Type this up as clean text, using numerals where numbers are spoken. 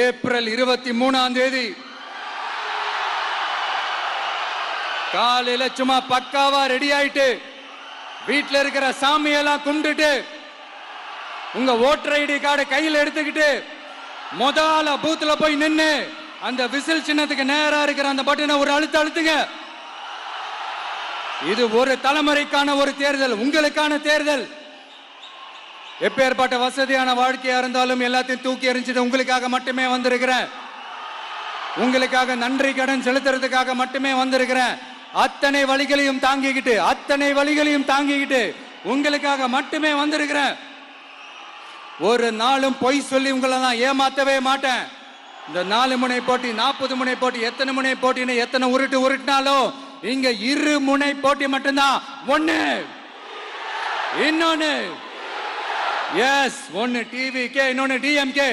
April 23 காலையில சும்மா பக்காவா ரெடி ஆயிட்டு வீட்டுல இருக்கிற சாமியெல்லாம் கும்பிட்டுட்டு உங்க ஓட்டர் ஐடி கார்டை கையில் எடுத்துக்கிட்டு முதல்ல பூத்துல போய் நின்னு அந்த விசில் சின்னத்துக்கு நேரா இருக்கிற அந்த பட்டனை ஒரு அழுத்துங்க. இது ஒரு தலைமுறைக்கான ஒரு தேர்தல், உங்களுக்கான தேர்தல். எப்பேற்பட்ட வசதியான வாழ்க்கையா இருந்தாலும் எல்லாத்தையும் தூக்கி எறிஞ்சிட்டு உங்களுக்காக மட்டுமே வந்திருக்கிறேன். உங்களுக்காக நன்றி கடன் செலுத்துறதுக்காக மட்டுமே வந்திருக்கிறேன். அத்தனை வழிகளையும் தாங்கிக்கிட்டு உங்களுக்காக மட்டுமே வந்திருக்கிறேன். ஒரு நாளும் பொய் சொல்லி உங்களை நான் ஏமாத்தவே மாட்டேன். இந்த 4 முனை போட்டி, 40 முனை போட்டி, எத்தனை முனை போட்டின்னு எத்தனை உருட்டினாலும் இங்க 2 முனை போட்டி மட்டும்தான். ஒண்ணு இன்னொன்னு எஸ், ஒன்னு டிவிகே, இன்னொன்னு டிஎம்கே.